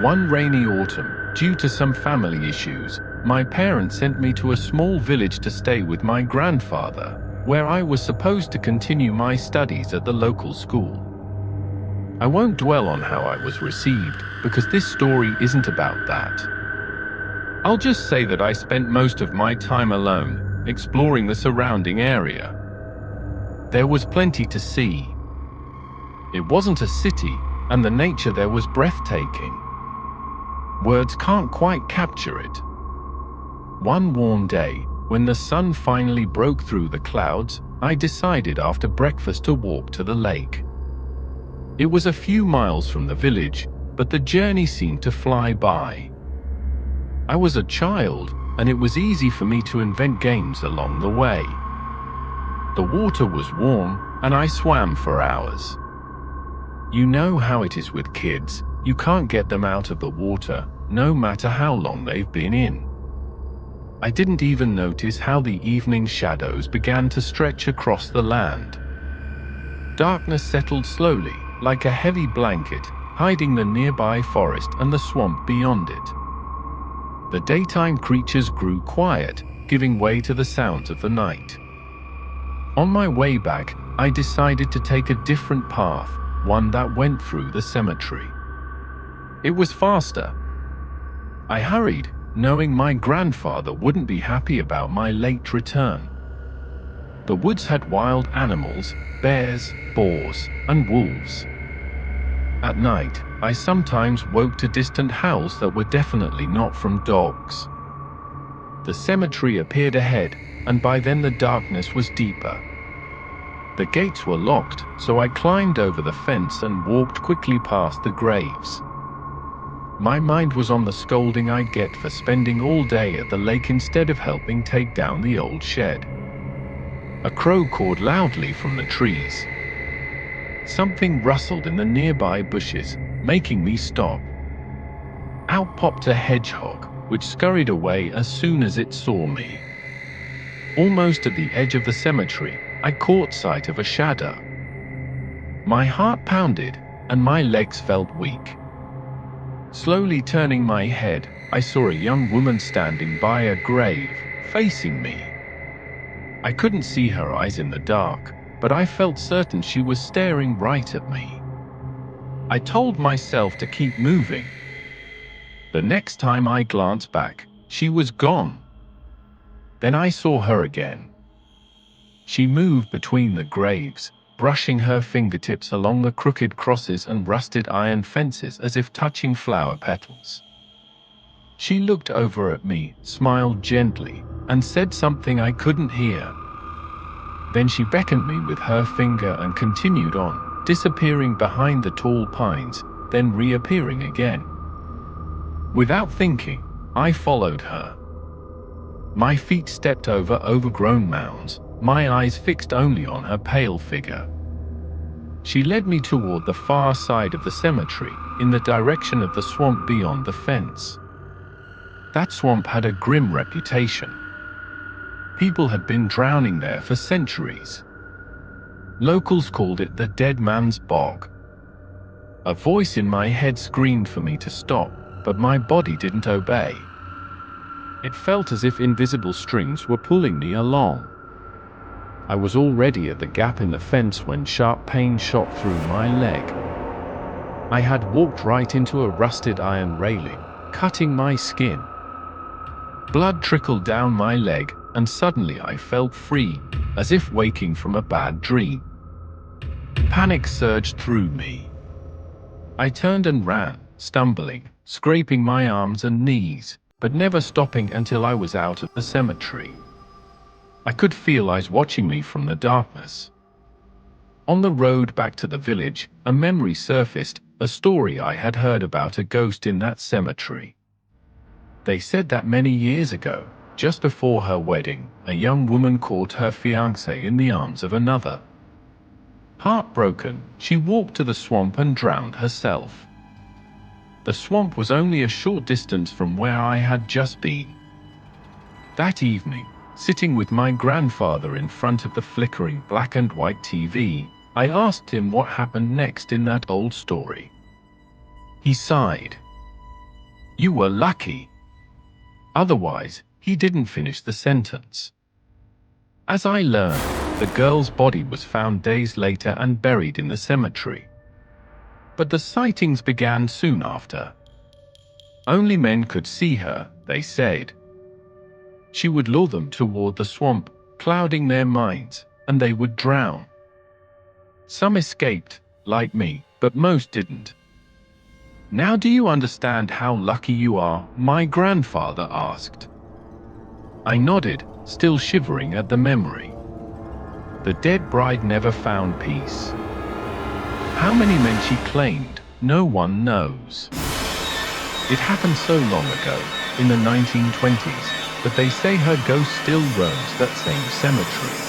One rainy autumn, due to some family issues, my parents sent me to a small village to stay with my grandfather, where I was supposed to continue my studies at the local school. I won't dwell on how I was received, because this story isn't about that. I'll just say that I spent most of my time alone, exploring the surrounding area. There was plenty to see. It wasn't a city, and the nature there was breathtaking. Words can't quite capture it. One warm day, when the sun finally broke through the clouds, I decided after breakfast to walk to the lake. It was a few miles from the village, but the journey seemed to fly by. I was a child, and it was easy for me to invent games along the way. The water was warm, and I swam for hours. You know how it is with kids, you can't get them out of the water, no matter how long they've been in. I didn't even notice how the evening shadows began to stretch across the land. Darkness settled slowly, like a heavy blanket, hiding the nearby forest and the swamp beyond it. The daytime creatures grew quiet, giving way to the sounds of the night. On my way back, I decided to take a different path, one that went through the cemetery. It was faster. I hurried, knowing my grandfather wouldn't be happy about my late return. The woods had wild animals, bears, boars, and wolves. At night, I sometimes woke to distant howls that were definitely not from dogs. The cemetery appeared ahead, and by then the darkness was deeper. The gates were locked, so I climbed over the fence and walked quickly past the graves. My mind was on the scolding I'd get for spending all day at the lake instead of helping take down the old shed. A crow cawed loudly from the trees. Something rustled in the nearby bushes, making me stop. Out popped a hedgehog, which scurried away as soon as it saw me. Almost at the edge of the cemetery, I caught sight of a shadow. My heart pounded, and my legs felt weak. Slowly turning my head, I saw a young woman standing by a grave, facing me. I couldn't see her eyes in the dark, but I felt certain she was staring right at me. I told myself to keep moving. The next time I glanced back, she was gone. Then I saw her again. She moved between the graves, brushing her fingertips along the crooked crosses and rusted iron fences as if touching flower petals. She looked over at me, smiled gently, and said something I couldn't hear. Then she beckoned me with her finger and continued on, disappearing behind the tall pines, then reappearing again. Without thinking, I followed her. My feet stepped over overgrown mounds, my eyes fixed only on her pale figure. She led me toward the far side of the cemetery, in the direction of the swamp beyond the fence. That swamp had a grim reputation. People had been drowning there for centuries. Locals called it the Dead Man's Bog. A voice in my head screamed for me to stop, but my body didn't obey. It felt as if invisible strings were pulling me along. I was already at the gap in the fence when sharp pain shot through my leg. I had walked right into a rusted iron railing, cutting my skin. Blood trickled down my leg, and suddenly I felt free, as if waking from a bad dream. Panic surged through me. I turned and ran, stumbling, scraping my arms and knees, but never stopping until I was out of the cemetery. I could feel eyes watching me from the darkness. On the road back to the village, a memory surfaced, a story I had heard about a ghost in that cemetery. They said that many years ago, just before her wedding, a young woman caught her fiancé in the arms of another. Heartbroken, she walked to the swamp and drowned herself. The swamp was only a short distance from where I had just been. That evening, sitting with my grandfather in front of the flickering black and white TV, I asked him what happened next in that old story. He sighed. You were lucky. Otherwise, he didn't finish the sentence. As I learned, the girl's body was found days later and buried in the cemetery. But the sightings began soon after. Only men could see her, they said. She would lure them toward the swamp, clouding their minds, and they would drown. Some escaped, like me, but most didn't. Now do you understand how lucky you are? My grandfather asked. I nodded, still shivering at the memory. The dead bride never found peace. How many men she claimed, no one knows. It happened so long ago, in the 1920s, but they say her ghost still roams that same cemetery.